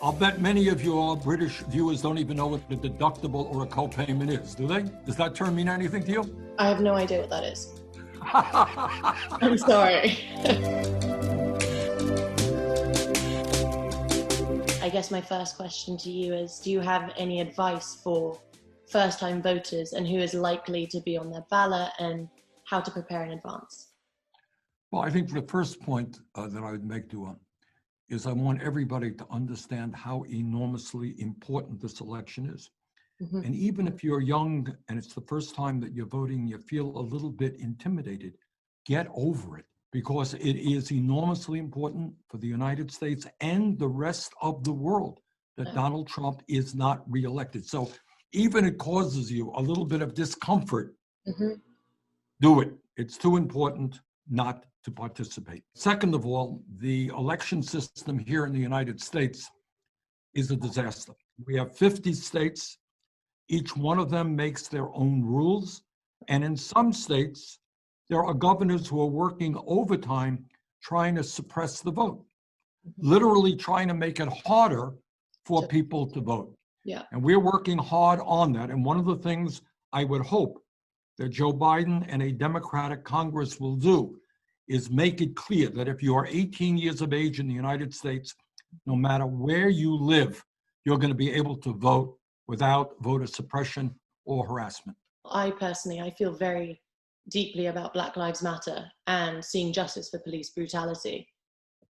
I'll bet many of your British viewers don't even know what a deductible or a copayment is, do they? Does that term mean anything to you? I have no idea what that is. I'm sorry. I guess my first question to you is, do you have any advice for first-time voters and who is likely to be on their ballot and how to prepare in advance? Well, I think the first point that I would make to is I want everybody to understand how enormously important this election is. Mm-hmm. And even if you're young and it's the first time that you're voting, you feel a little bit intimidated, get over it, because it is enormously important for the United States and the rest of the world that Donald Trump is not reelected. So even it causes you a little bit of discomfort, mm-hmm. do it. It's too important not to participate. Second of all, the election system here in the United States is a disaster. We have 50 states. Each one of them makes their own rules. And in some states, there are governors who are working overtime trying to suppress the vote, literally trying to make it harder for people to vote. Yeah. And we're working hard on that. And one of the things I would hope that Joe Biden and a Democratic Congress will do is make it clear that if you are 18 years of age in the United States, no matter where you live, you're going to be able to vote without voter suppression or harassment. I feel very deeply about Black Lives Matter and seeing justice for police brutality.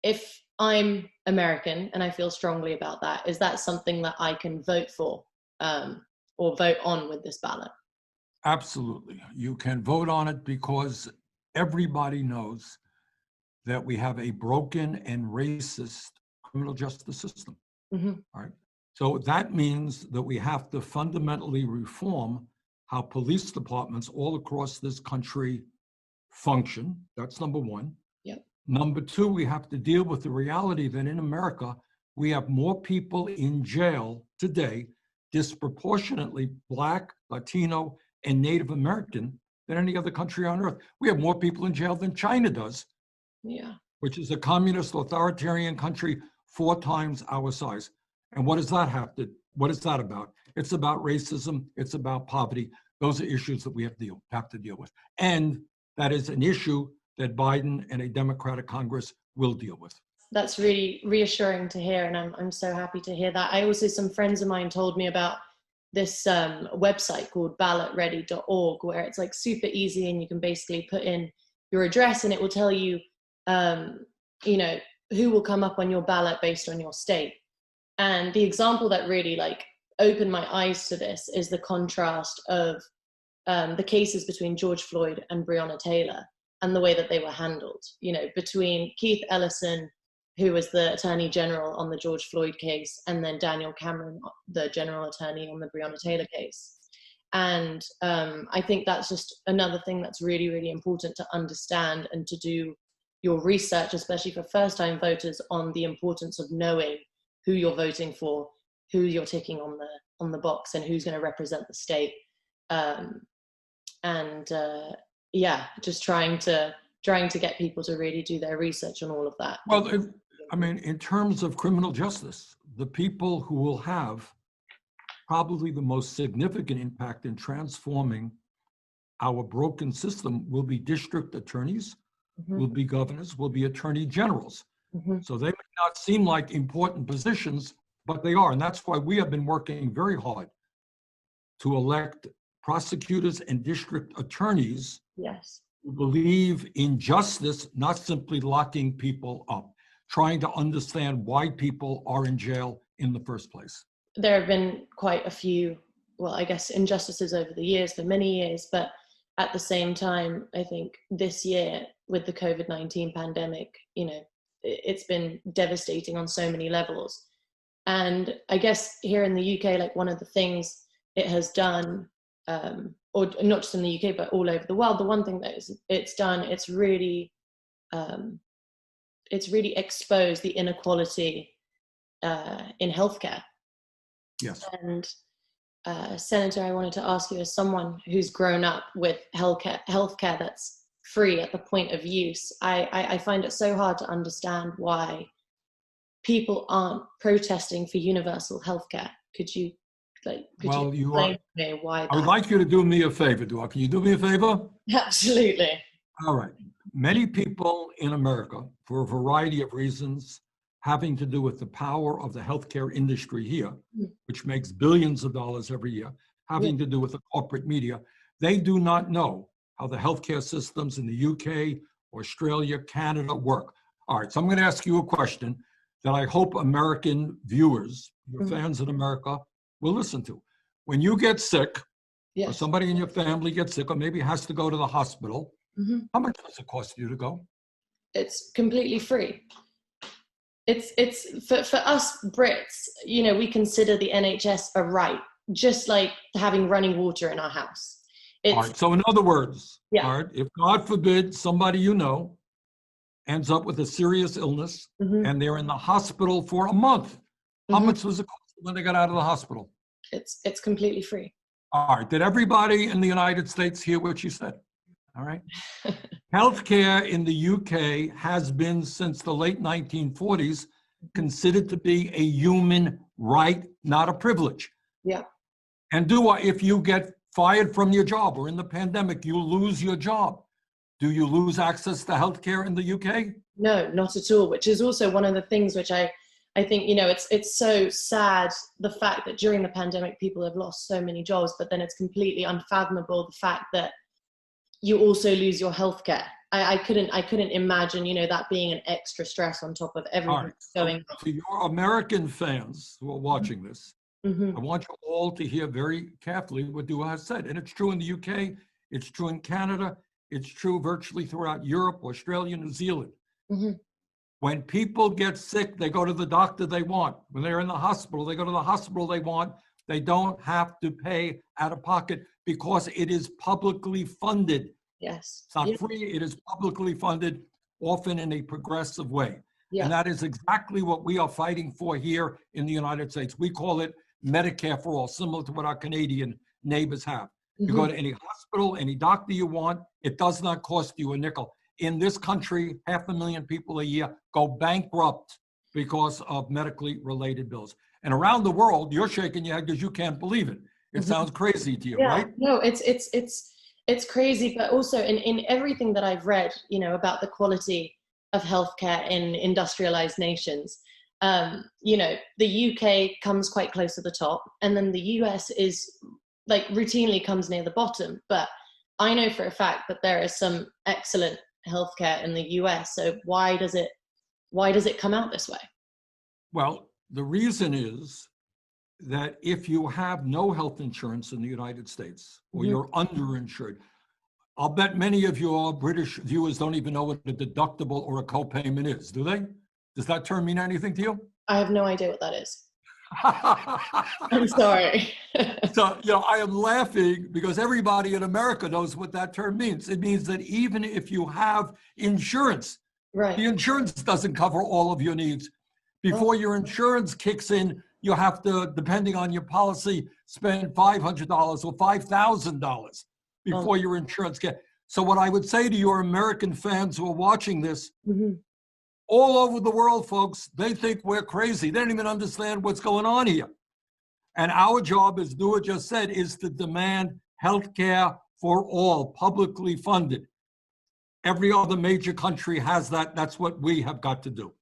If I'm American and I feel strongly about that, is that something that I can vote for or vote on with this ballot? Absolutely. You can vote on it because everybody knows that we have a broken and racist criminal justice system. Mm-hmm. All right. So that means that we have to fundamentally reform how police departments all across this country function. That's number one. Yep. Number two, we have to deal with the reality that in America, we have more people in jail today, disproportionately Black, Latino, and Native American than any other country on earth. We have more people in jail than China does, which is a communist authoritarian country 4 times our size. And what is that about? It's about racism. It's about poverty. Those are issues that we have to deal with. And that is an issue that Biden and a Democratic Congress will deal with. That's really reassuring to hear. And I'm so happy to hear that. Some friends of mine told me about this website called ballotready.org, where it's like super easy and you can basically put in your address and it will tell you, who will come up on your ballot based on your state. And the example that really opened my eyes to this is the contrast of the cases between George Floyd and Breonna Taylor and the way that they were handled, between Keith Ellison, who was the Attorney General on the George Floyd case, and then Daniel Cameron, the General Attorney on the Breonna Taylor case. And I think that's just another thing that's really, really important to understand and to do your research, especially for first-time voters, on the importance of knowing who you're voting for, who you're ticking on the box, and who's going to represent the state. Just trying to get people to really do their research on all of that. Well, in terms of criminal justice, the people who will have probably the most significant impact in transforming our broken system will be district attorneys, mm-hmm. will be governors, will be attorney generals. Mm-hmm. So they may not seem like important positions, but they are. And that's why we have been working very hard to elect prosecutors and district attorneys who believe in justice, not simply locking people up, trying to understand why people are in jail in the first place. There have been quite a few, injustices over the years, for many years, but at the same time, I think this year with the COVID-19 pandemic, it's been devastating on so many levels. And I guess here in the UK, one of the things it has done, or not just in the UK, but all over the world, the one thing that it's done, it's really exposed the inequality in healthcare. Yes. And Senator, I wanted to ask you, as someone who's grown up with healthcare that's free at the point of use, I find it so hard to understand why people aren't protesting for universal healthcare? Could you Well, you explain are. to me why I would that? like you to do me a favor, Dua. Can you do me a favor? Absolutely. All right. Many people in America, for a variety of reasons, having to do with the power of the healthcare industry here, which makes billions of dollars every year, having to do with the corporate media, they do not know how the healthcare systems in the UK, Australia, Canada work. All right, so I'm going to ask you a question that I hope American viewers, your fans in America, will listen to. When you get sick, or Yes. somebody in your family gets sick, or maybe has to go to the hospital, how much does it cost you to go? It's completely free. It's for us Brits, you know, we consider the NHS a right, just like having running water in our house. All right, so in other words, Yeah. all right, if God forbid somebody you know ends up with a serious illness and they're in the hospital for a month, how much does it cost when they get out of the hospital? It's completely free. All right, did everybody in the United States hear what you said? All right. Healthcare in the UK has been since the late 1940s considered to be a human right, not a privilege. Yeah. And if you get fired from your job or in the pandemic, you lose your job, do you lose access to healthcare in the UK? No, not at all, which is also one of the things which I think, you know, it's so sad, the fact that during the pandemic people have lost so many jobs, but then it's completely unfathomable the fact that you also lose your healthcare. I couldn't imagine, you know, that being an extra stress on top of everything going on. To your American fans who are watching this, I want you all to hear very carefully what Dua has said. And it's true in the UK, it's true in Canada, it's true virtually throughout Europe, Australia, New Zealand. When people get sick, they go to the doctor they want. When they're in the hospital, they go to the hospital they want. They don't have to pay out of pocket because it is publicly funded. Yes. It's not free, it is publicly funded, often in a progressive way. Yeah. And that is exactly what we are fighting for here in the United States. We call it Medicare for all, similar to what our Canadian neighbors have. You go to any hospital, any doctor you want, it does not cost you a nickel. In this country, 500,000 people a year go bankrupt because of medically related bills. And around the world, you're shaking your head because you can't believe it. It sounds crazy to you, right? No, it's crazy, but also in everything that I've read, you know, about the quality of healthcare in industrialized nations, you know, the UK comes quite close to the top, and then the US is like routinely comes near the bottom. But I know for a fact that there is some excellent healthcare in the US. So why does it come out this way? Well, the reason is that if you have no health insurance in the United States, or you're underinsured, I'll bet many of your British viewers don't even know what a deductible or a copayment is, do they? Does that term mean anything to you? I have no idea what that is. I'm sorry. So, you know, I am laughing because everybody in America knows what that term means. It means that even if you have insurance, the insurance doesn't cover all of your needs. Before your insurance kicks in, you have to, depending on your policy, spend $500 or $5,000 before your insurance gets. So what I would say to your American fans who are watching this, all over the world, folks, they think we're crazy. They don't even understand what's going on here. And our job, as Dua just said, is to demand health care for all, publicly funded. Every other major country has that. That's what we have got to do.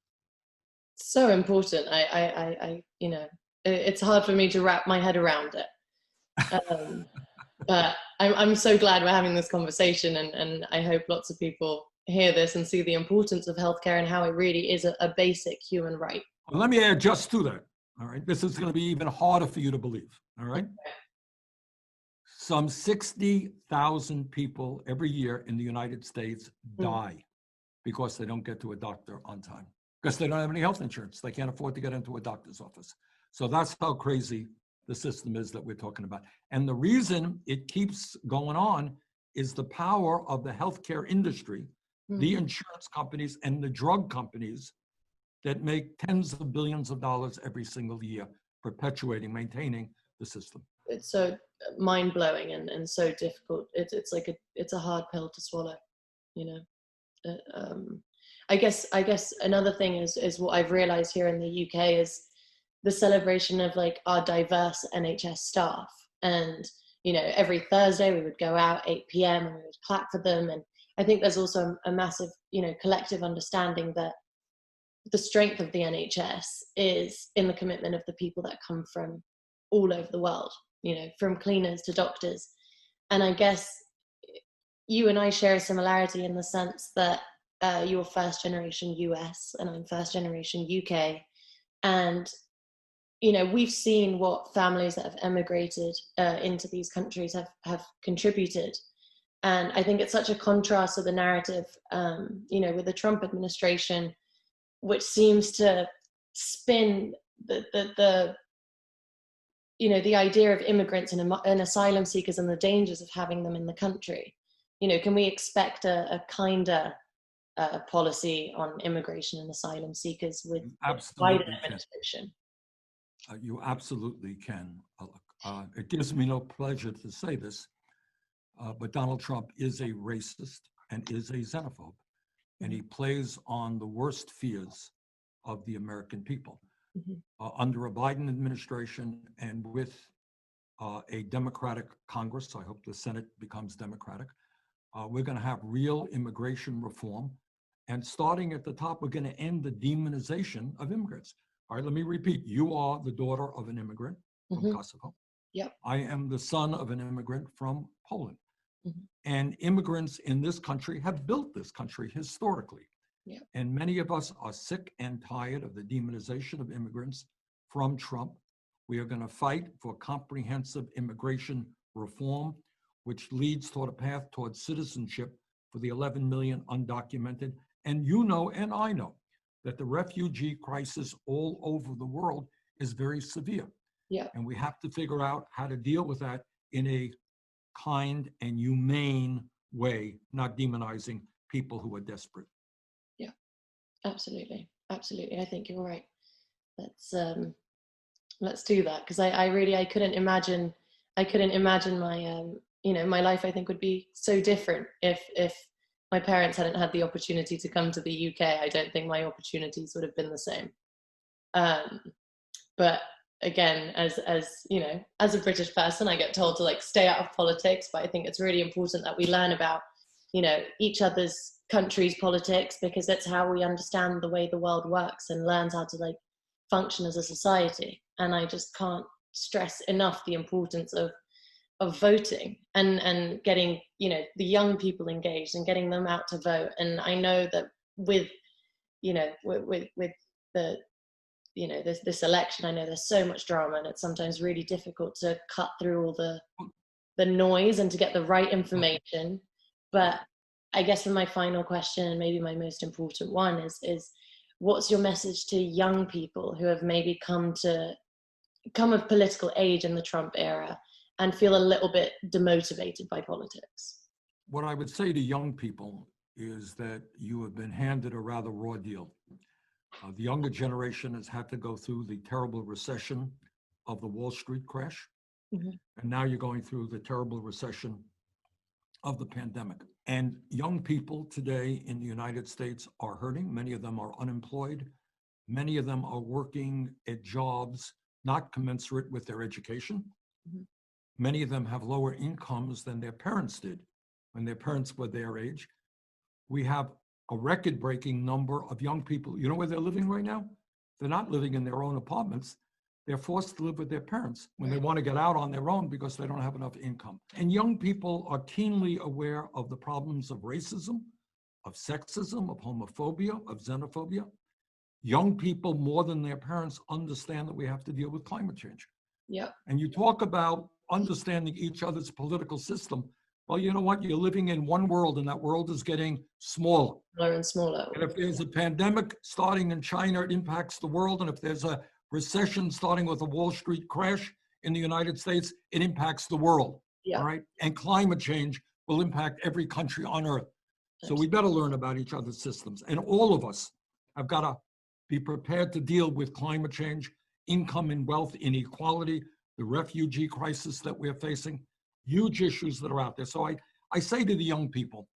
So important. I you know, it's hard for me to wrap my head around it. But I'm so glad we're having this conversation, and I hope lots of people hear this and see the importance of healthcare and how it really is a basic human right. Well, let me add just to that. All right. This is going to be even harder for you to believe. All right. Some 60,000 people every year in the United States die because they don't get to a doctor on time, because they don't have any health insurance. They can't afford to get into a doctor's office. So that's how crazy the system is that we're talking about. And the reason it keeps going on is the power of the healthcare industry, the insurance companies and the drug companies that make tens of billions of dollars every single year, perpetuating, maintaining the system. It's so mind-blowing and so difficult. It's like it's a hard pill to swallow, you know. I guess another thing is what I've realized here in the UK is the celebration of like our diverse NHS staff. And, you know, every Thursday we would go out 8 p.m. and we would clap for them. And I think there's also a massive, you know, collective understanding that the strength of the NHS is in the commitment of the people that come from all over the world, you know, from cleaners to doctors. And I guess you and I share a similarity in the sense that you're first generation US and I'm first generation UK. And, you know, we've seen what families that have emigrated into these countries have contributed. And I think it's such a contrast to the narrative, you know, with the Trump administration, which seems to spin the you know, the idea of immigrants and asylum seekers and the dangers of having them in the country. You know, can we expect a kinder policy on immigration and asylum seekers with the Biden administration? You absolutely can. It gives me no pleasure to say this, but Donald Trump is a racist and is a xenophobe, and he plays on the worst fears of the American people. Under a Biden administration and with a Democratic Congress, I hope the Senate becomes Democratic, we're going to have real immigration reform. And starting at the top, we're going to end the demonization of immigrants. All right, let me repeat. You are the daughter of an immigrant from Kosovo. Yep. I am the son of an immigrant from Poland. And immigrants in this country have built this country historically. Yep. And many of us are sick and tired of the demonization of immigrants from Trump. We are going to fight for comprehensive immigration reform, which leads toward a path towards citizenship for the 11 million undocumented. And you know, and I know, that the refugee crisis all over the world is very severe. Yeah. And we have to figure out how to deal with that in a kind and humane way, not demonizing people who are desperate. Yeah, absolutely. Absolutely. I think you're right. Let's do that. Because I couldn't imagine my, you know, my life I think would be so different if my parents hadn't had the opportunity to come to the UK. I don't think my opportunities would have been the same. But again, as you know, as a British person, I get told to like stay out of politics, but I think it's really important that we learn about, you know, each other's country's politics, because that's how we understand the way the world works and learns how to like function as a society. And I just can't stress enough the importance of voting and getting, you know, the young people engaged and getting them out to vote. And I know that with, you know, with the, you know, this election, I know there's so much drama and it's sometimes really difficult to cut through all the noise and to get the right information. But I guess for my final question, and maybe my most important one, is what's your message to young people who have maybe come of political age in the Trump era and feel a little bit demotivated by politics? What I would say to young people is that you have been handed a rather raw deal. The younger generation has had to go through the terrible recession of the Wall Street crash. And now you're going through the terrible recession of the pandemic. And young people today in the United States are hurting. Many of them are unemployed. Many of them are working at jobs not commensurate with their education. Many of them have lower incomes than their parents did when their parents were their age. We have a record-breaking number of young people. You know where they're living right now? They're not living in their own apartments. They're forced to live with their parents when they want to get out on their own because they don't have enough income. And young people are keenly aware of the problems of racism, of sexism, of homophobia, of xenophobia. Young people, more than their parents, understand that we have to deal with climate change. Yep. And you talk about understanding each other's political system. Well, you know what? You're living in one world, and that world is getting smaller. Smaller and smaller. And if there's a pandemic starting in China, it impacts the world. And if there's a recession starting with a Wall Street crash in the United States, it impacts the world. Yeah. All right. And climate change will impact every country on earth. So we better learn about each other's systems. And all of us have got to be prepared to deal with climate change, income and wealth inequality, the refugee crisis that we're facing, huge issues that are out there. So I say to the young people,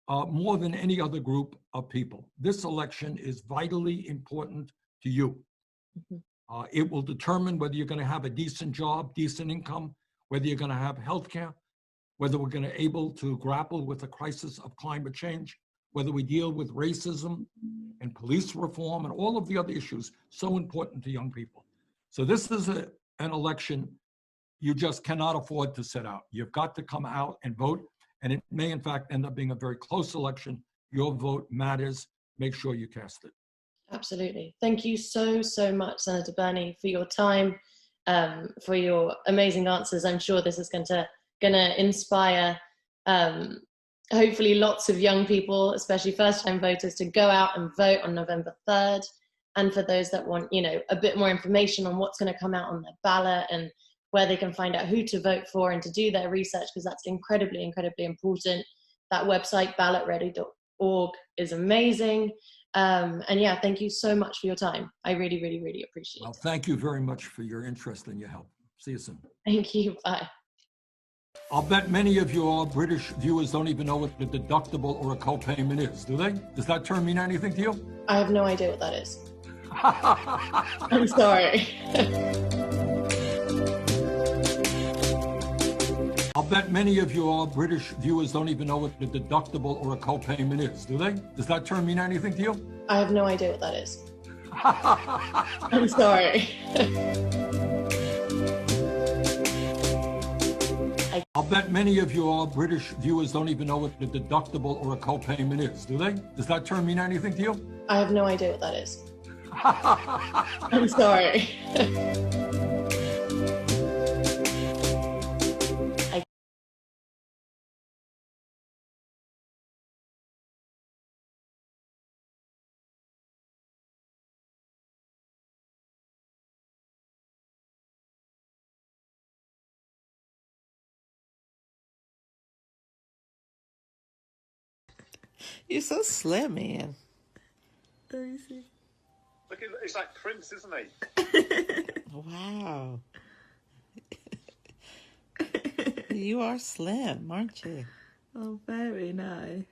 more than any other group of people. This election is vitally important to you. It will determine whether you're going to have a decent job, decent income, whether you're going to have health care, whether we're going to be able to grapple with the crisis of climate change, whether we deal with racism and police reform and all of the other issues so important to young people. So this is an election you just cannot afford to sit out. You've got to come out and vote, and it may in fact end up being a very close election. Your vote matters. Make sure you cast it. Absolutely. Thank you so, so much, Senator Bernie, for your time, for your amazing answers. I'm sure this is gonna inspire hopefully lots of young people, especially first-time voters, to go out and vote on November 3rd. And for those that want, a bit more information on what's going to come out on their ballot and where they can find out who to vote for and to do their research, because that's incredibly, incredibly important. That website, ballotready.org, is amazing. And yeah, thank you so much for your time. I really, really, really appreciate it. Well, thank you very much for your interest and your help. See you soon. Thank you. Bye. I'll bet many of your British viewers don't even know what a deductible or a copayment is, do they? Does that term mean anything to you? I have no idea what that is. I'm sorry. I'll bet many of your British viewers don't even know what a deductible or a copayment is, do they? Does that term mean anything to you? I have no idea what that is. I'm sorry. I'll bet many of your British viewers don't even know what a deductible or a copayment is, do they? Does that term mean anything to you? I have no idea what that is. I'm sorry. You're so slim, man. Let me see. Look, it's like Prince, isn't he? Wow. You are slim, aren't you? Oh, very nice.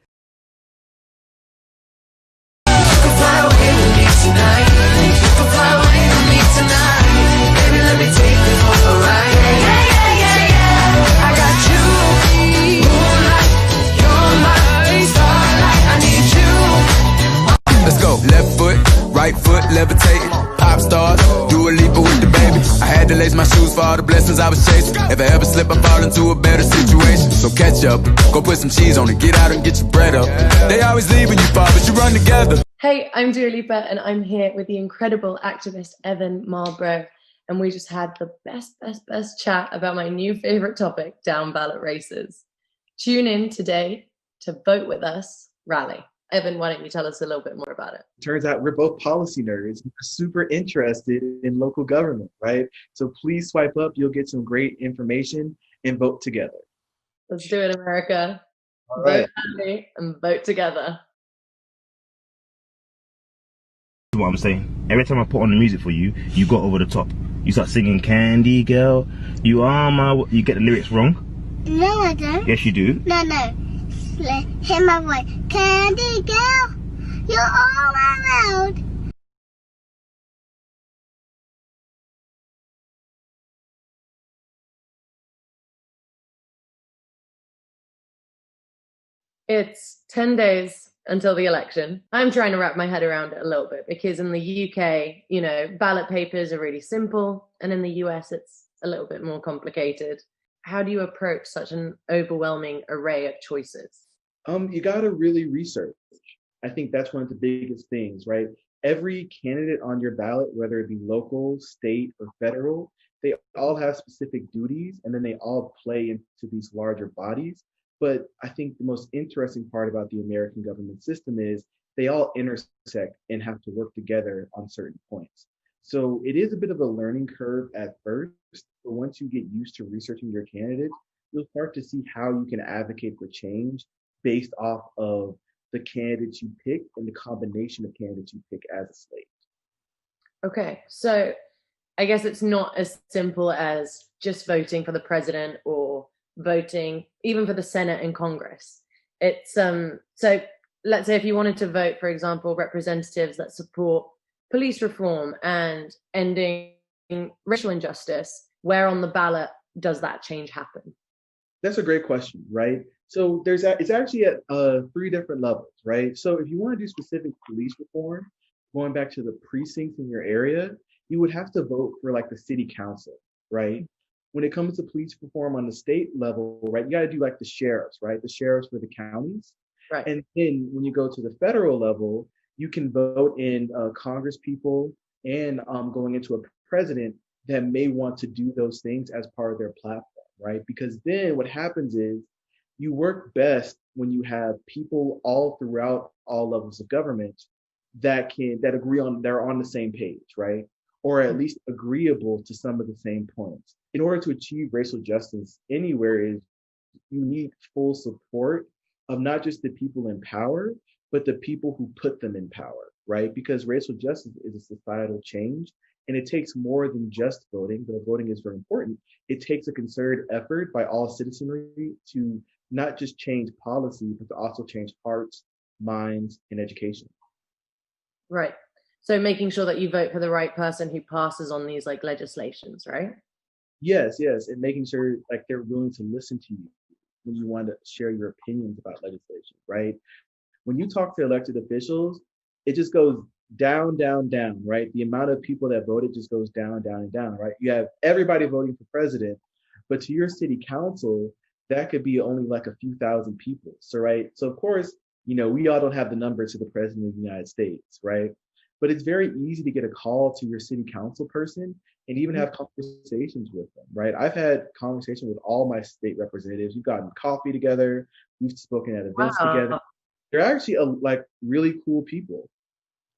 Let's go. Left foot, right foot, levitating. Pop stars, DUALIPA with the baby. I had to lace my shoes for all the blessings I was chasing. If I ever slip, I fall into a better situation. So catch up, go put some cheese on it, get out and get your bread up. They always leaving you far, but you run together. Hey, I'm Dua Lipa, and I'm here with the incredible activist Evan Marlborough, and we just had the best chat about my new favorite topic, down ballot races. Tune in today to Vote With Us rally. Evan, why don't you tell us a little bit more about it? Turns out we're both policy nerds. We're super interested in local government, right? So please swipe up. You'll get some great information and vote together. Let's do it, America. All Vote right. early and vote together. What I'm saying, every time I put on the music for you, you go over the top. You start singing "Candy Girl," you get the lyrics wrong. No, I don't. Yes, you do. No. Hear my voice. Candy girl, you're all around. It's 10 days until the election. I'm trying to wrap my head around it a little bit because in the UK, ballot papers are really simple, and in the US, it's a little bit more complicated. How do you approach such an overwhelming array of choices? You got to really research. I think that's one of the biggest things, right? Every candidate on your ballot, whether it be local, state, or federal, they all have specific duties, and then they all play into these larger bodies. But I think the most interesting part about the American government system is they all intersect and have to work together on certain points. So it is a bit of a learning curve at first, but once you get used to researching your candidates, you'll start to see how you can advocate for change based off of the candidates you pick and the combination of candidates you pick as a slate. Okay, so I guess it's not as simple as just voting for the president or voting even for the Senate and Congress. it's so let's say if you wanted to vote, for example, representatives that support police reform and ending racial injustice, where on the ballot does that change happen? That's a great question, right? So it's actually at 3 different levels, right? So if you want to do specific police reform, going back to the precincts in your area, you would have to vote for like the city council, right? When it comes to police reform on the state level, right, you got to do like the sheriffs, right? The sheriffs for the counties. Right. And then when you go to the federal level, you can vote in Congress people and going into a president that may want to do those things as part of their platform, right? Because then what happens is you work best when you have people all throughout all levels of government that agree on, they're on the same page, right? Or at least agreeable to some of the same points. In order to achieve racial justice anywhere, is you need full support of not just the people in power, but the people who put them in power, right? Because racial justice is a societal change, and it takes more than just voting, though voting is very important. It takes a concerted effort by all citizenry to not just change policy, but to also change hearts, minds, and education. Right. So making sure that you vote for the right person who passes on these like legislations, right? Yes, and making sure like they're willing to listen to you when you want to share your opinions about legislation, right? When you talk to elected officials, it just goes down, down, down, right? The amount of people that voted just goes down, down, and down, right? You have everybody voting for president, but to your city council, that could be only like a few thousand people. So, right. So of course, we all don't have the number to the president of the United States, right? But it's very easy to get a call to your city council person and even have conversations with them, right? I've had conversations with all my state representatives. We've gotten coffee together. We've spoken at events together. They're actually like really cool people.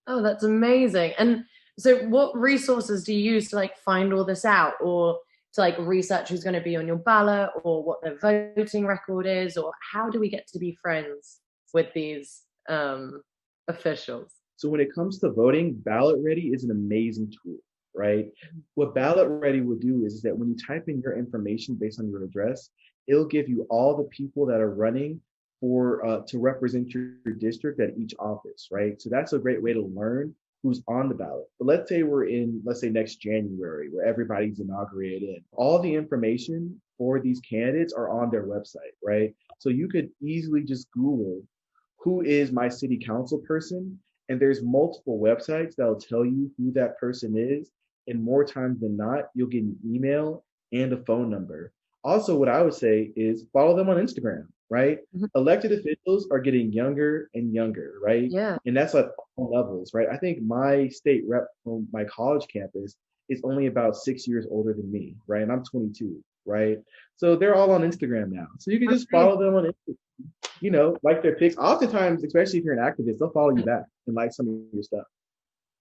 Oh, that's amazing. And so what resources do you use to like find all this out, or to like research who's going to be on your ballot, or what their voting record is, or how do we get to be friends with these officials? So when it comes to voting, Ballot Ready is an amazing tool, right? What Ballot Ready will do is that when you type in your information based on your address, it'll give you all the people that are running for to represent your district at each office, right? So that's a great way to learn who's on the ballot. But let's say next January, where everybody's inaugurated, all the information for these candidates are on their website, right? So you could easily just Google who is my city council person, and there's multiple websites that'll tell you who that person is. And more times than not, you'll get an email and a phone number. Also, what I would say is follow them on Instagram, right? Mm-hmm. Elected officials are getting younger and younger, right? Yeah. And that's at all levels, right? I think my state rep from my college campus is only about 6 years older than me, right? And I'm 22, right? So they're all on Instagram now. So you can just follow them on Instagram, like their pics. Oftentimes, especially if you're an activist, they'll follow you back and like some of your stuff.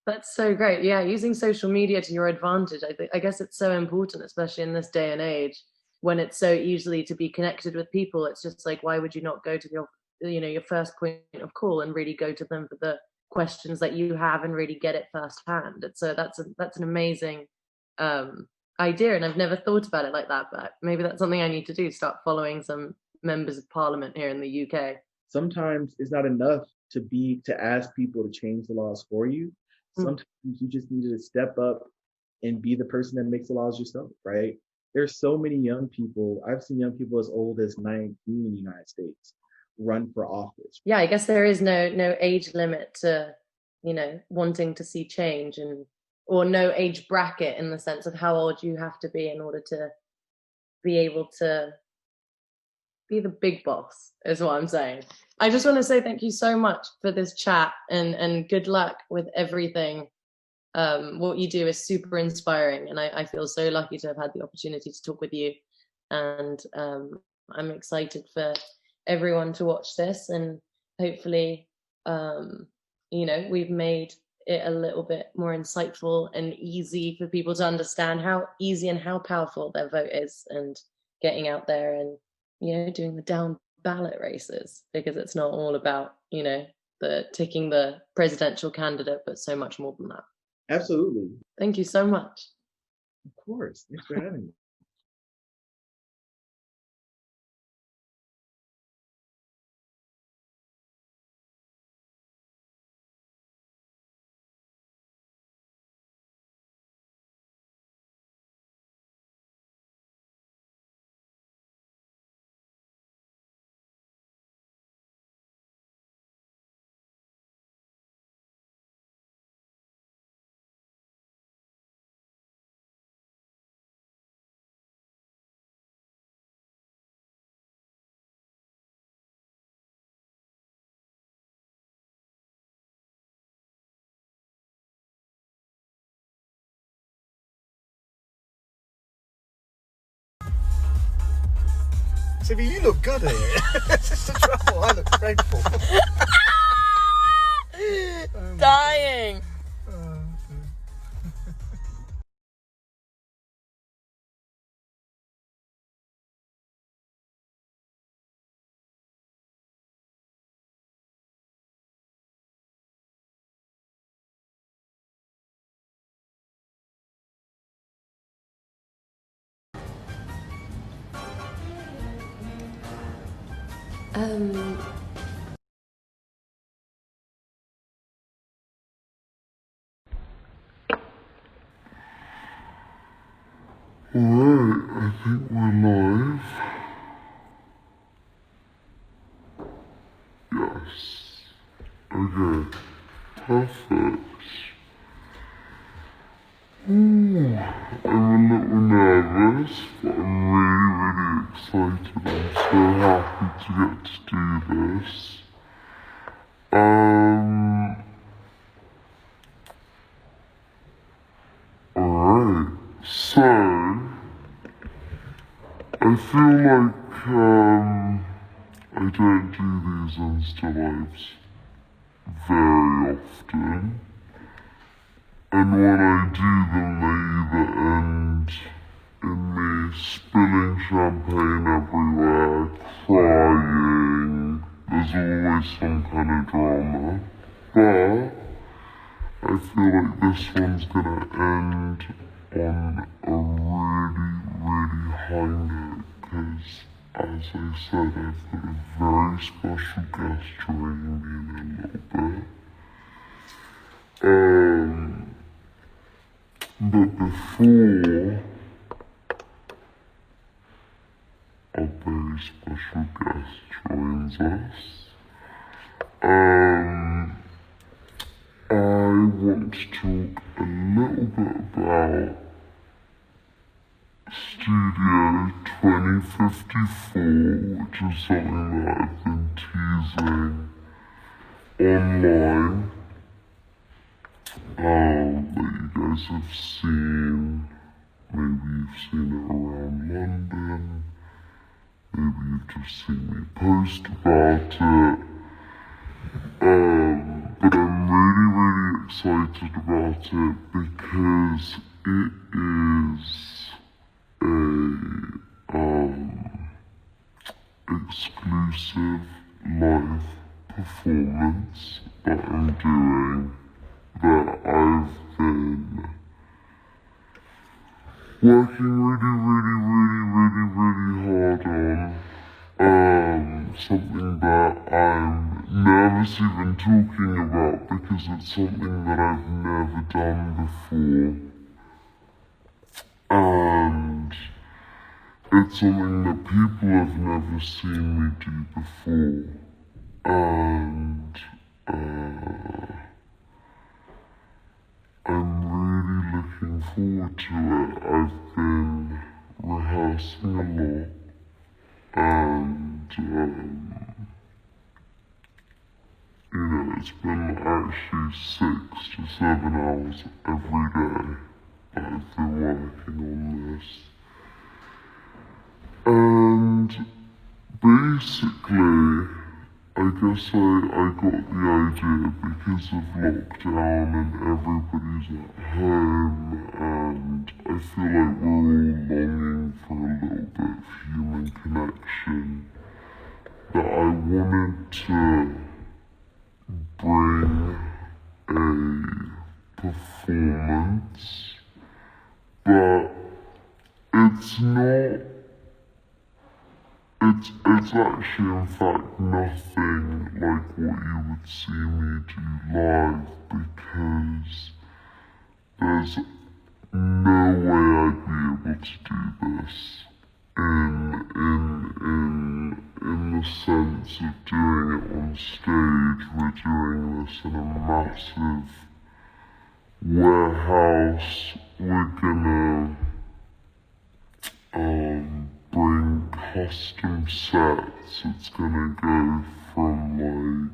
That's so great. Yeah, using social media to your advantage. I guess it's so important, especially in this day and age, when it's so easily to be connected with people. It's just like, why would you not go to your first point of call and really go to them for the questions that you have and really get it firsthand? So that's an amazing idea, and I've never thought about it like that. But maybe that's something I need to do. Start following some members of parliament here in the UK. Sometimes it's not enough to ask people to change the laws for you. Sometimes you just need to step up and be the person that makes the laws yourself, right? There's so many young people. I've seen young people as old as 19 in the United States run for office. Yeah, I guess there is no age limit to, wanting to see change, or no age bracket in the sense of how old you have to be in order to be able to be the big boss, is what I'm saying. I just want to say thank you so much for this chat, and good luck with everything. What you do is super inspiring, and I feel so lucky to have had the opportunity to talk with you. And I'm excited for everyone to watch this, and hopefully, we've made it a little bit more insightful and easy for people to understand how easy and how powerful their vote is, and getting out there and doing the down ballot races, because it's not all about the ticking the presidential candidate, but so much more than that. Absolutely. Thank you so much. Of course. Thanks for having me. Sibby, you look good here. It's just the trouble. I look dreadful. Dying. Alright, I think we're live. Yes. Okay. Perfect. Ooh, I'm a little nervous, but I'm really excited. I'm so happy to get to do this. Alright, so I feel like I don't do these Insta lives very often, and when I do them they either end in me spilling champagne everywhere, crying, there's always some kind of drama, but I feel like this one's gonna end on a really high note, because as I said, I've got a very special guest joining me in a little bit. But before our very special guest joins us, I want to talk a little bit about Studio 2054, which is something that I've been teasing online, that you guys have seen. Maybe you've seen it around London, maybe you've just seen me post about it. But I'm really excited about it because it is a exclusive live performance that I'm doing that I've been working really hard on. Something that I'm nervous even talking about because it's something that I've never done before. And it's something that people have never seen me do before. And I'm really looking forward to it. I've been rehearsing a lot, and it's been actually 6 to 7 hours every day that I've been working on this. And basically, I guess I got the idea because of lockdown and everybody's at home, and I feel like we're all longing for a little bit of human connection, that I wanted to bring a performance, but it's not. It's actually in fact nothing like what you would see me do live, because there's no way I'd be able to do this in the sense of doing it on stage. We're doing this in a massive warehouse. We're gonna bring custom sets. It's gonna go from like,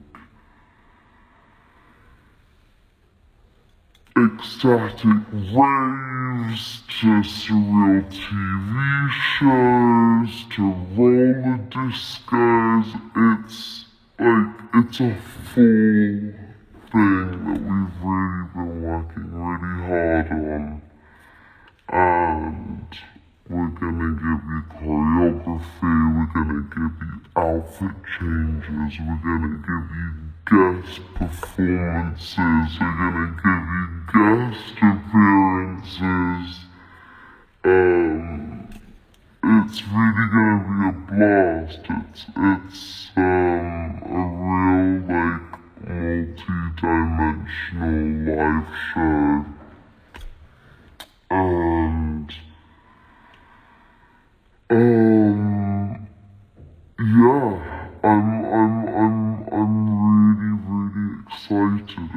it ecstatic raves to surreal TV shows to roller discos. It's a full thing that we've really been working really hard on. And we're gonna give you choreography, we're gonna give you outfit changes, we're gonna give you guest performances, we're gonna give you guest appearances. It's really gonna be a blast. It's a real multi-dimensional live show. And yeah, I'm really excited.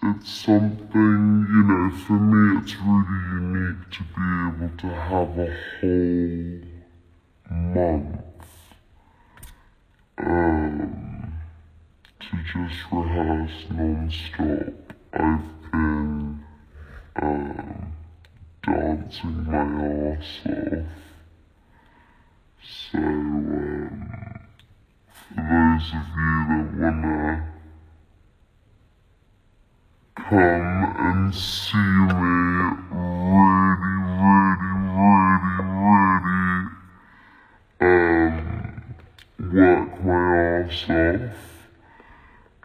It's something, you know, for me it's really unique to be able to have a whole month to just rehearse non-stop. I've been dancing my ass off. So, for those of you that wanna come and see me work my ass off,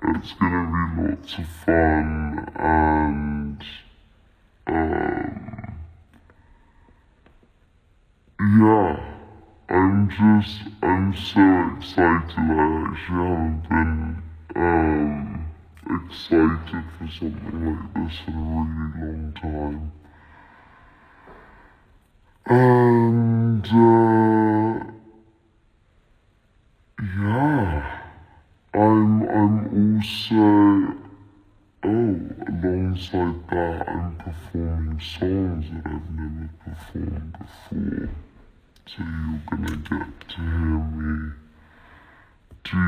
it's gonna be lots of fun, and yeah, I'm so excited. I actually haven't been excited for something like this in a really long time. And yeah, I'm also, alongside that, I'm performing songs that I've never performed before. So you're gonna get to hear me do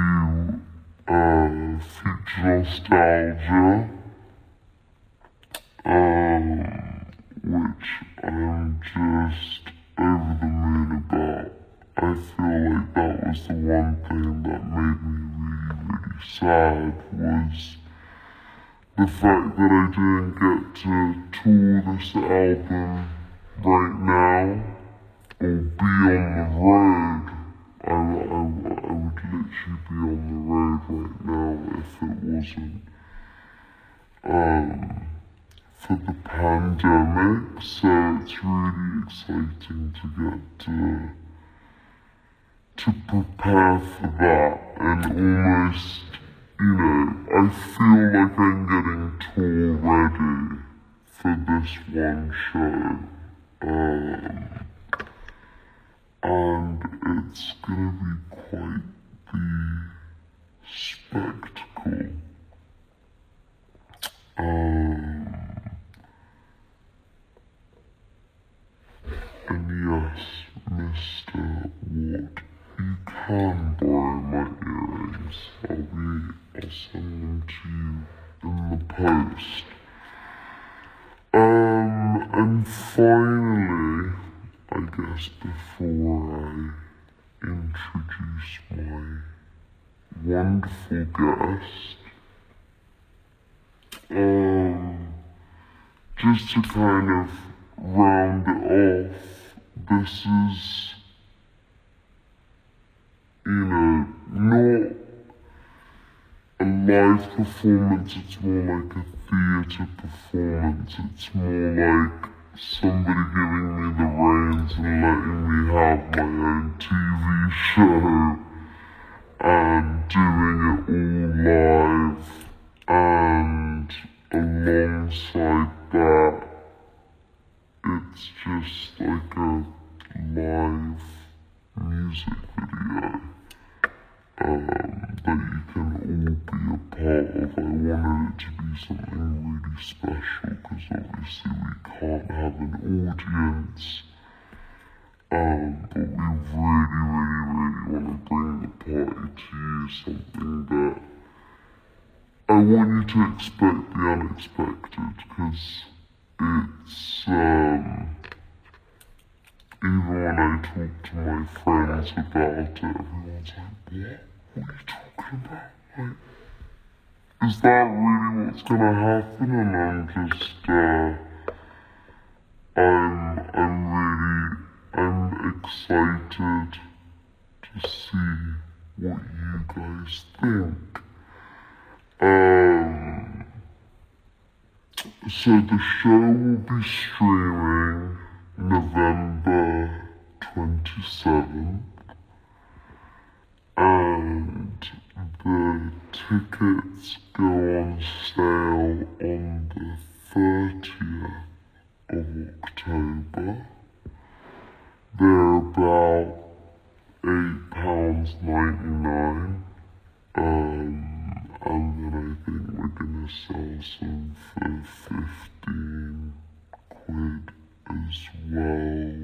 Future Nostalgia, which I'm just over the moon about. I feel like that was the one thing that made me really sad, was the fact that I didn't get to tour this album right now, or be on the road. I would literally be on the road right now if it wasn't for the pandemic. So it's really exciting to get to prepare for that, and almost, you know, I feel like I'm getting tour ready for this one show. And it's gonna be quite the spectacle. And yes, Mr. Watt, you can borrow my earrings. I'll send them to you in the post. And finally, I guess before I introduce my wonderful guest, just to kind of round it off, this is, you know, not a live performance, it's more like a theatre performance. It's more like somebody giving me the reins and letting me have my own TV show and doing it all live, and alongside that, it's just like a live music video that you can all be a part of. I wanted it to be something really special because obviously we can't have an audience, but we really want to bring the party to you, something that I want you to expect the unexpected, because it's, even when I talk to my friends about it, everyone's like, what? What are you talking about? Like, is that really what's gonna happen? And I'm just, I'm excited to see what you guys think. So the show will be streaming November 27th, and the tickets go on sale on the 30th of October. They're about £8.99. And then I think we're gonna sell some for 15 quid as well,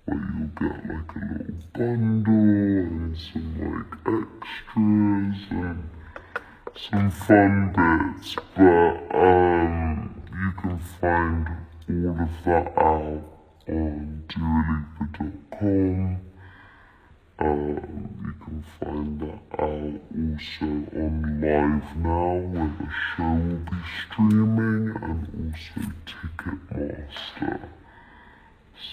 where you'll get like a little bundle and some like extras and some fun bits, but you can find all of that out on DUALIPA.com. You can find that out also on Live Now, where the show will be streaming, and also Ticketmaster.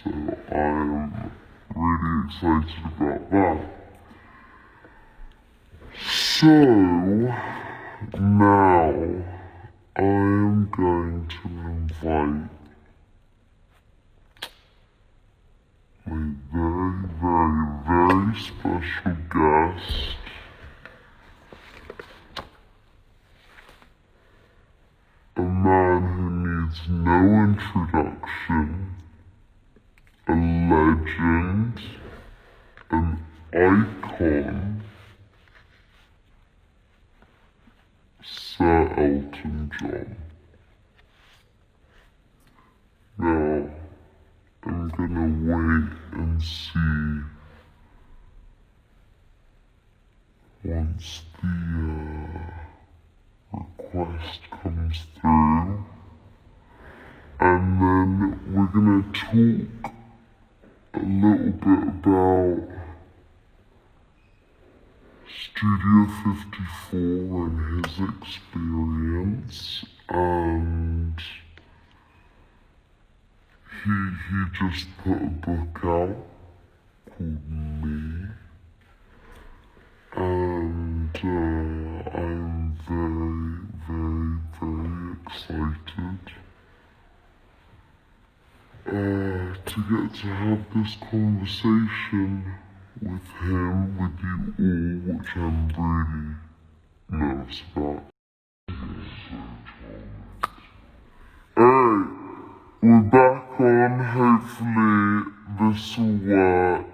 So I'm really excited about that. So now I am going to invite my very special guest, a man who needs no introduction, a legend, an icon, Sir Elton John. Now, I'm gonna wait and see once the request comes through, and then we're gonna talk a little bit about Studio 54 and his experience, and he just put a book out called Me, and I'm very excited to get to have this conversation with him, with you all, which I'm really nervous about. Alright, we're back on. Hopefully this will work.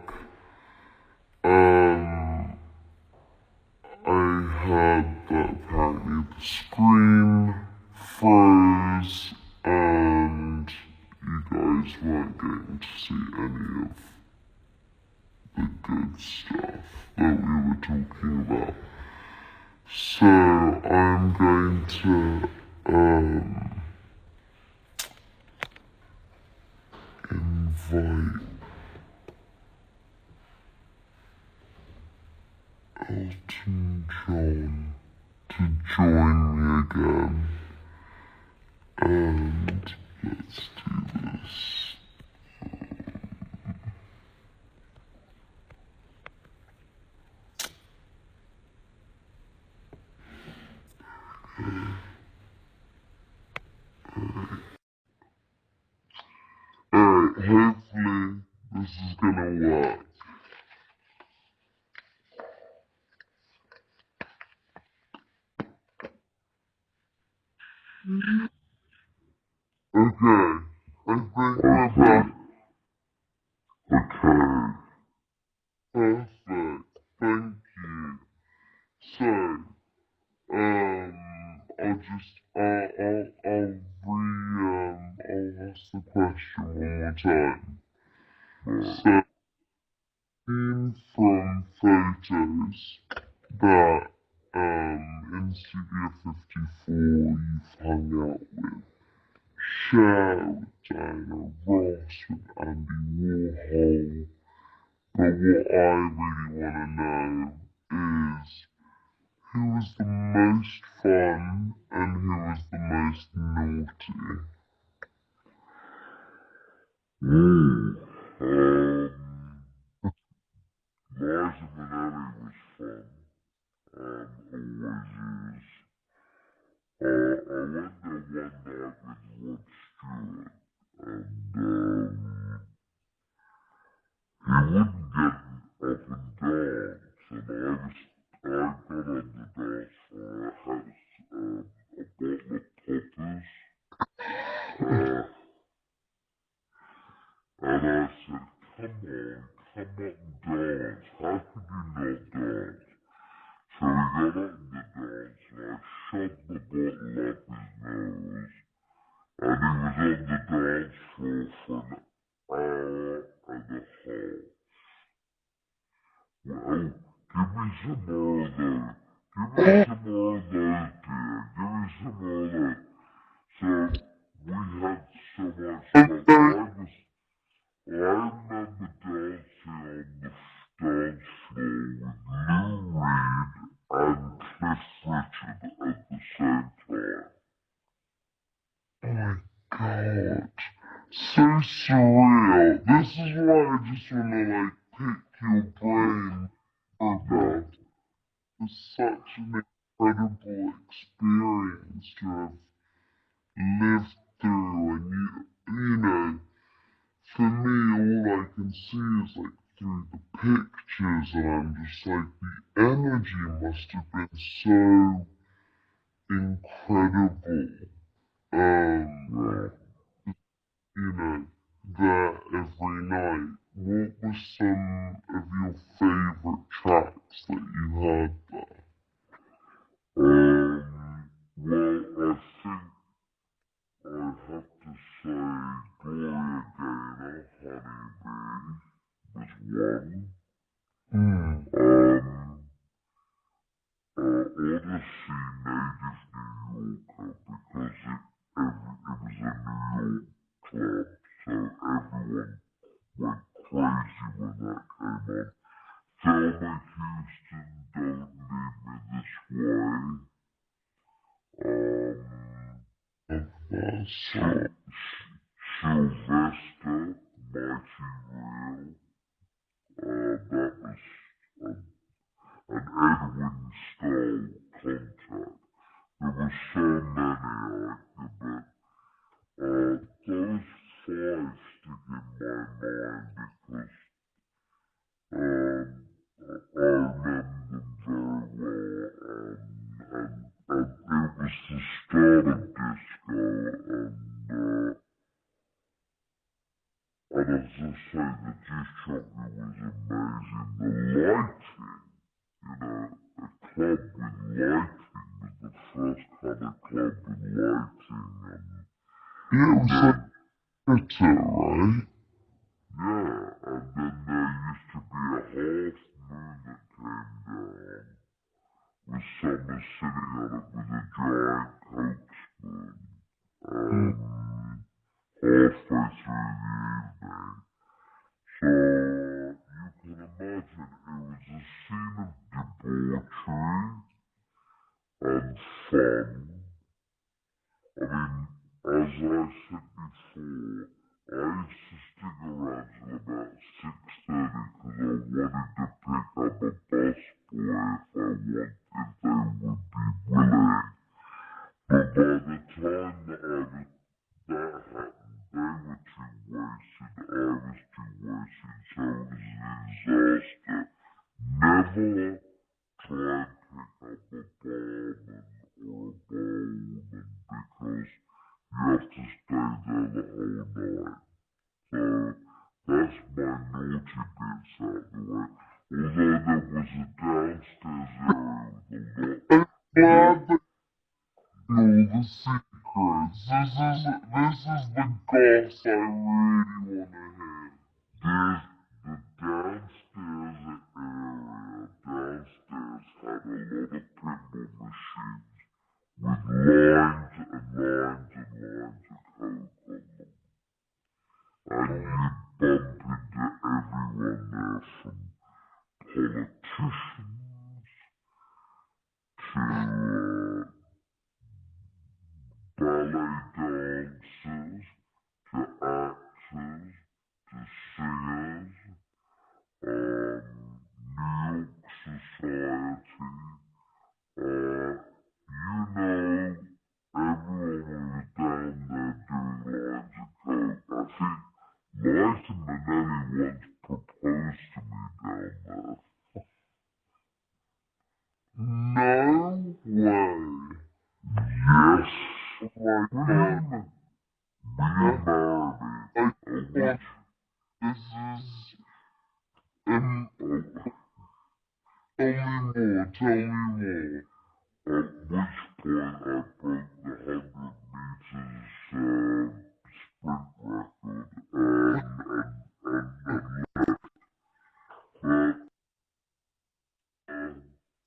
I heard that apparently the screen froze and you guys weren't getting to see any of the good stuff that we were talking about. So I'm going to invite Elton John to join me again, and let's do this. Alright, hopefully this is gonna work. Okay, I think we're back. Okay, perfect, thank you. So, I'll ask the question one more time. So, seen from photos that, in Studio 54 you've hung out with share with Diana Ross, with Andy Warhol. But what I really want to know is who was the most fun and who was the most naughty? Ooh, Liza Minnelli was fun, always is. I went there one night with Rod Stewart, and he wouldn't get up and dance, and I got on the dance floor. I had a bottle of poppers, and I said, come on and dance. How could you not dance? So we got on the dance, and I shoved the bottle up his nose, and he was on the dance floor for an hour and a half. Well, give me some more of those. Give me some more of those, dear. Give me some more of those. So we had so much fun. I remember dancing on the dance floor with Lou Reed and Cliff Richard at the same time. Oh my god. So surreal. This is why I just want to pick your brain about. It's such an incredible experience to have lived through, and you know, for me, all I can see is through the pictures, and I'm just the energy must have been so incredible. You know, there every night. What were some of your favorite tracks that you heard there? Well, I think I have to say Gloria Gaynor, Honeybee was one. Odyssey, Native New Yorker, because it was a New York club, so everyone went crazy when that came on. Thelma Houston, Don't Leave Me This Way. Sylvester, Mighty Real. That was an Edwin Stoll contact. There were so many I could, but those five stick in my mind because I remember them very well, and it was the start of disco, and as I say, the disc jockey was amazing. The lighting, a club with lighting was the first kind of club with lighting, and yeah, it was like theatre, right? Yeah, and then there used to be a half moon that came down with someone sitting on it with a giant Coke spoon, halfway through the evening. So you can imagine it was a scene of debauchery and fun. I mean, as I said before, I used to stick around till about 6:30 because I wanted to pick up a busboy if they would be willing. But by the time that happened, they were too wasted, I was too wasted, so it was a disaster. Never try and pick up a barman or a bowman because you have to stay there the whole night. So that's my naughty bits out the way. Although there was a downstairs area with a lot. All the secrets. This is the goss I really want to hear. There's the downstairs area. Downstairs had a lot of pinball machines with lines and lines and lines of Coke once proposed to me down there. No way. Yes, my God. Being married. This is tell me more. At which point I broke the 100 meters sprint record and left. But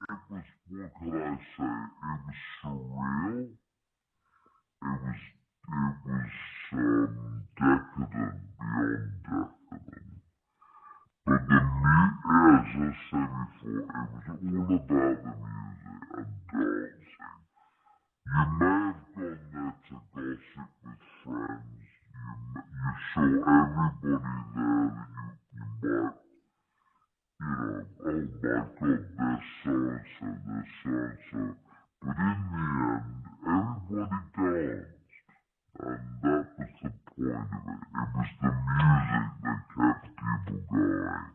it was, what could I say? It was surreal. It was decadent beyond decadent. But as I said before, it was all about the music and dancing. You may have gone there to gossip with friends. You saw everybody there that you might, oh my God, they're so-and-so, they're so-and-so. But in the end, everybody danced. And that was the point of it. It was the music that kept people going.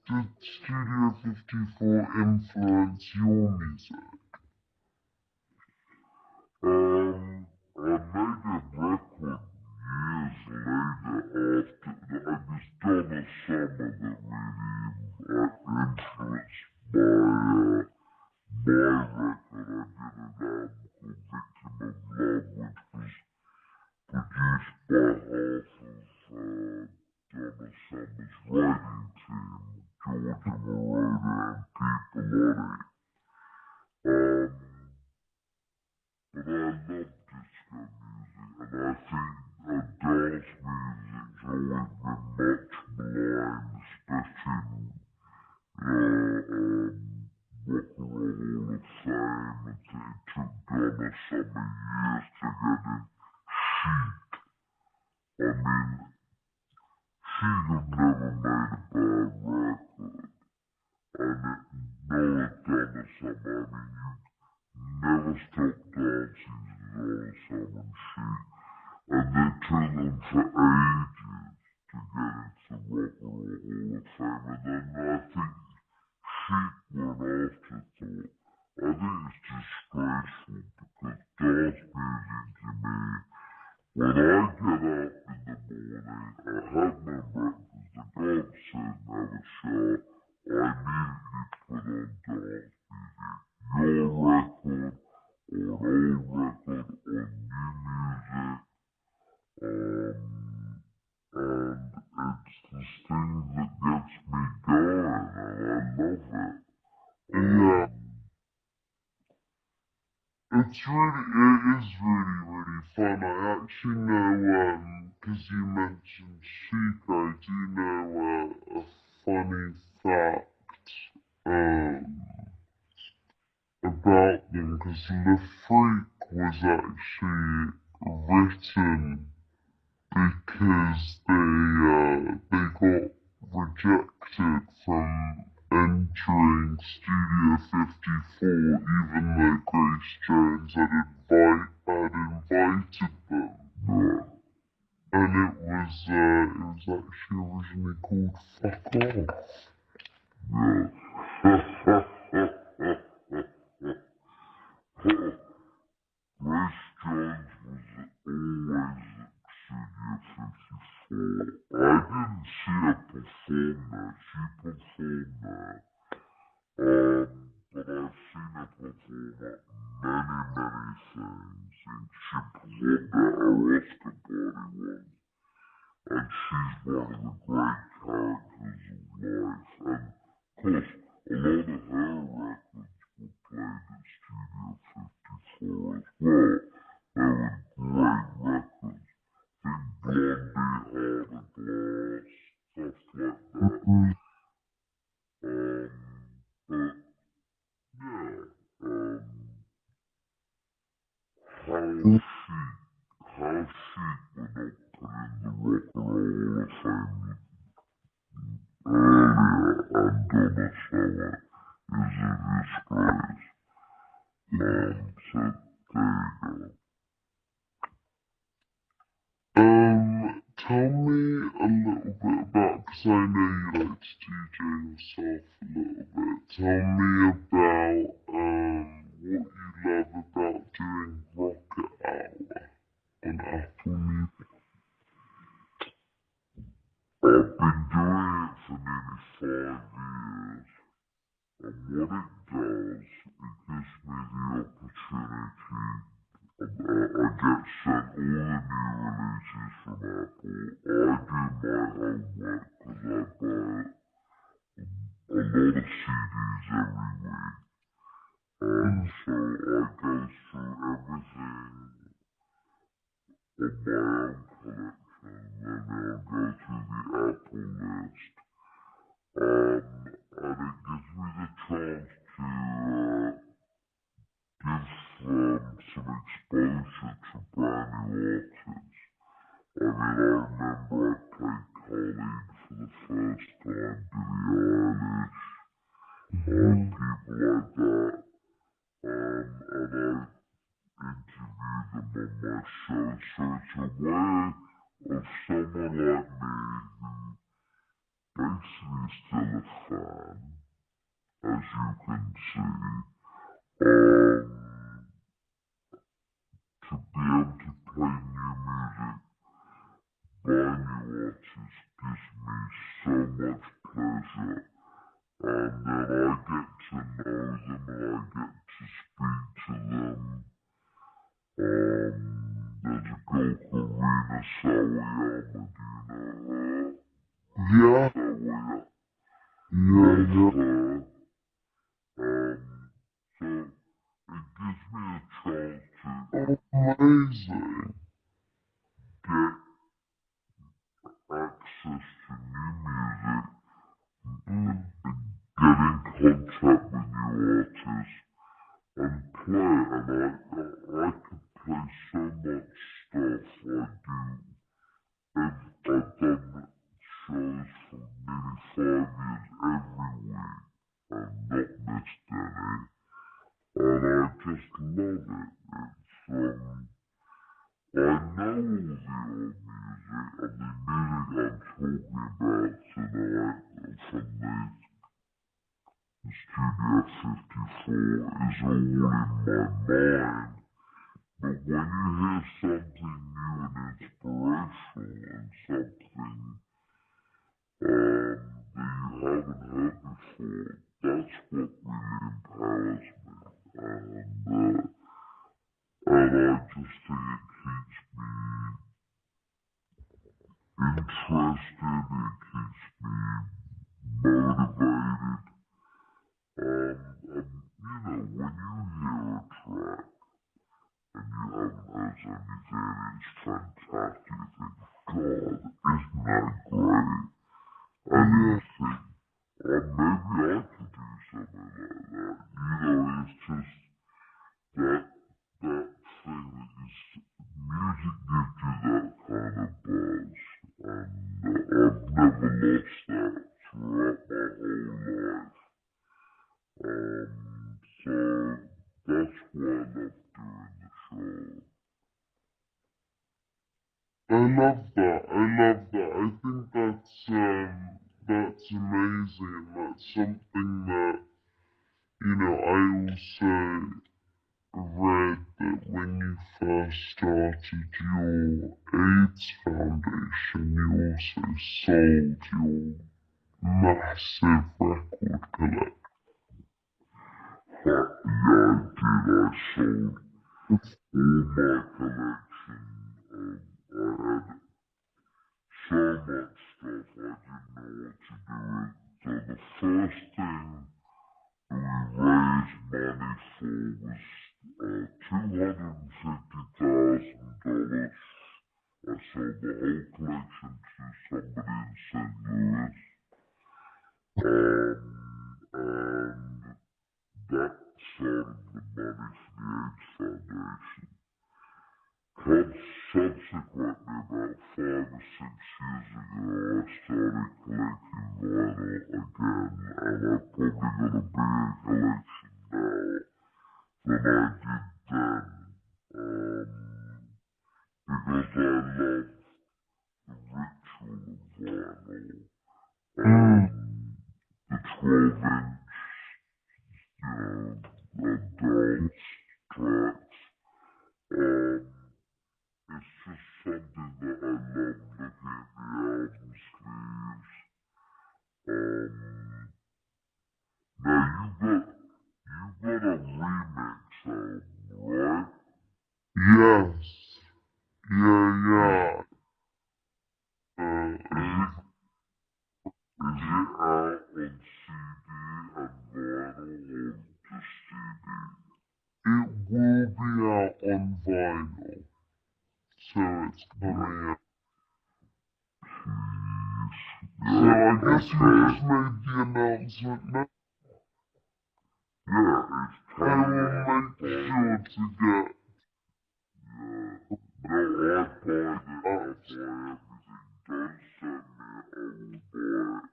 Did Studio 54 influence your music? I made a record years later after I was Donna Summer that really influenced my record. I did an album called Victim of Love, which was produced by half of Donna Summer's writing team, Georgia Moroder and Pete Bellotti. But I love disco music, and I think dance music's always been much maligned, especially in Rock and Roll Hall of Fame. It took Donna Summer years to get in. I mean, she had never made a bad record. And Donna Summer, I mean, you never stop dancing to Donna Summer and it took them for ages to get into Rock and Roll Hall of Fame. And then I think Chic were an afterthought. I think it's disgraceful because dance music to me, when I get up in the morning, I have my breakfast, I go upstairs and have a shower, I immediately put on dance music. Your record, or an old record, or new music, and it's this thing that gets me going, and I love it. Yeah. It is really fun. I actually know, because you mentioned Chic, I do know a funny fact about them, because Le Freak was actually written because they got rejected from entering Studio 54, even though Grace Jones had invited them. Yeah. And it was actually originally called Fuck Off. Yeah. Grace Jones was always at Studio 54. I didn't see her perform there. She performed there. But I've seen her perform at many things. And she performed at her Oscar party once. And she's one of the great characters of life. And of course, a lot of her records were played at Studio 54 as well. They were great records. Think Blondie, Heart of Glass, stuff like that. But yeah, how Chic were not put in the Rock and Roll Hall of Fame earlier, and Donna Summer is a disgrace. So there you go. Tell me a little bit about, because I know you like to DJ yourself a little bit. Tell me about what you love about doing Rocket Hour on Apple Music. I've been doing it for nearly 5 years, and what it does, it gives me the opportunity. I get sent all the new releases from Apple. I do my homework because I buy a lot of CDs every week. And so I go through everything on my own collection, and then I'll go through the Apple list. And it gives me the chance to give some exposure to brand new artists. I mean, I remember I played Colleen for the first time, Billie Eilish, people like that, and I interviewed them on my show, so it's a way of someone like me who basically is still a fan, as you can see, to be able to play new music by new artists gives me so much pleasure, and then I get to know them and I get to speak to them. There's a girl called Rina Sawayama, do you know her? Yeah. Sawayama. Yeah. So it gives me a chance to amazing get access to new music, and get in contact with new artists and play, and I could play so much stuff. I've done shows for nearly 5 years every week and not missed any, and I just love it. I know all the old music, and the music I'm talking about tonight from the Studio 54 is all in my mind. But when you hear something new and inspirational and something that you haven't heard before, that's what really empowers me. And I just think it keeps me interested, it keeps me motivated. And when you hear a track and you haven't heard anything, it's fantastic. You think, God, isn't that great? And you think, maybe I could do something like that. It's just that thing that music gives you that kind of buzz. And I've never lost that throughout my whole life. So that's why I love doing the show. I love that. I think that's amazing. That's something that, I also read that when you first started your AIDS foundation, you also sold your massive record collection. Yeah, I did. I sold all my collection. I had so much stuff I didn't know what to do with. So the first thing that we raised money for was $250,000. I sold the whole collection to somebody in St. Louis, and that started the money for the AIDS Foundation. Subsequently, about 5 or 6 years ago, I started collecting vinyl again, and I've probably got a bigger collection now than I did then, because I love the the dance tracks. It's just something that I love looking at the album sleeves. Now you've got a remix album, right? Yes. Yeah. Is it out on CD and vinyl or just CD? It will be out on vinyl, so it's coming out. So I guess you just made the announcement now. Yeah, it's coming out. I will make sure to get. No, I buy everything. Don't send me, I will buy it.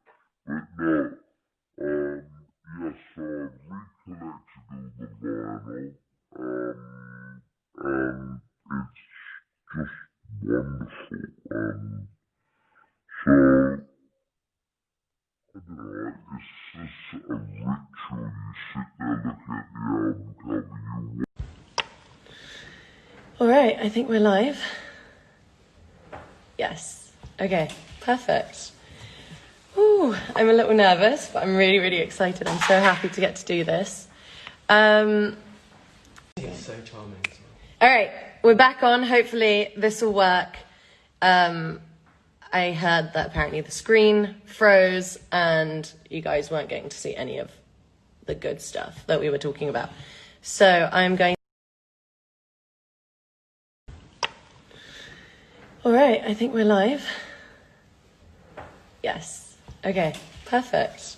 But no. Yes, so I've recollected all the vinyl, and it's just wonderful. So, I don't know, it's just a ritual. You sit there looking at the album cover, you All right, I think we're live. Yes. Okay, perfect. Ooh, I'm a little nervous, but I'm really, really excited. I'm so happy to get to do this. It's so charming. All right, we're back on. Hopefully this will work. I heard that apparently the screen froze and you guys weren't getting to see any of the good stuff that we were talking about. So I'm going... All right, I think we're live. Yes. Okay, perfect.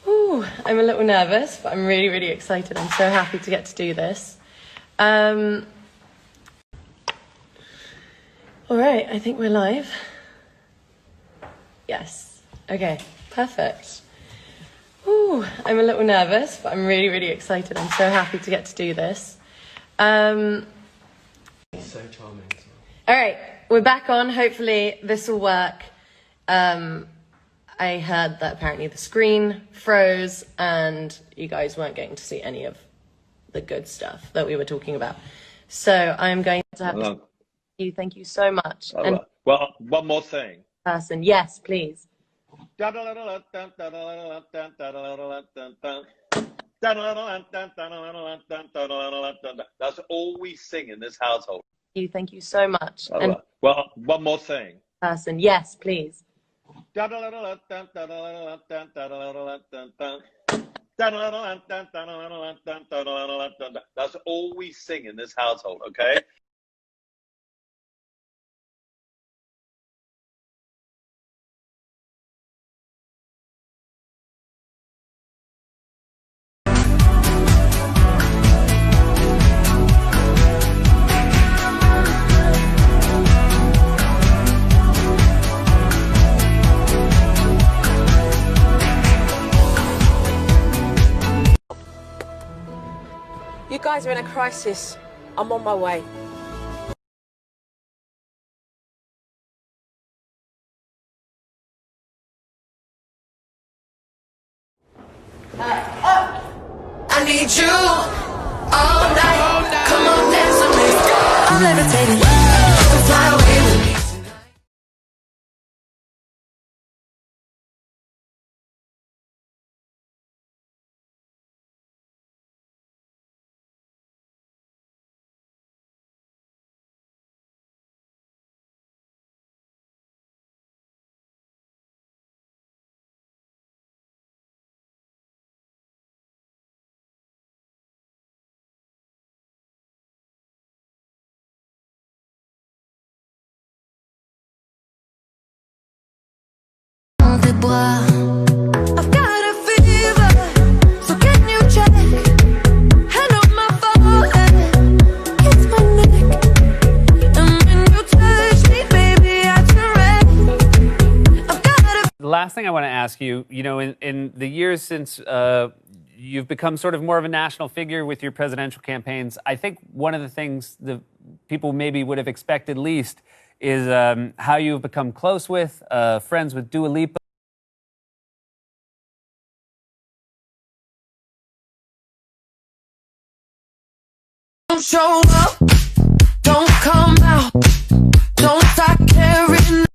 Ooh, I'm a little nervous, but I'm really, really excited. I'm so happy to get to do this. All right, I think we're live. Yes. Okay, perfect. Ooh, I'm a little nervous, but I'm really, really excited. I'm so happy to get to do this. It's so charming. All right, we're back on. Hopefully this will work. I heard that apparently the screen froze and you guys weren't getting to see any of the good stuff that we were talking about. So I'm going to have to thank you so much. And well, one more thing. person, yes, please. That's all we sing in this household. Thank you so much. And well, one more thing. person, yes, please. That's all we sing in this household, okay? You guys are in a crisis. I'm on my way. I need you all night. Come on, dance with me. I'm levitating. You can fly away with me. I've got a fever, so can you check? Hand on my forehead, kiss my neck, and when you touch me, baby, I turn red. I've got a... The last thing I want to ask you, you know, in the years since you've become sort of more of a national figure with your presidential campaigns, I think one of the things that people maybe would have expected least is how you've become close with, friends with Dua Lipa. show up, don't come out, don't start caring.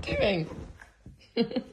Doing?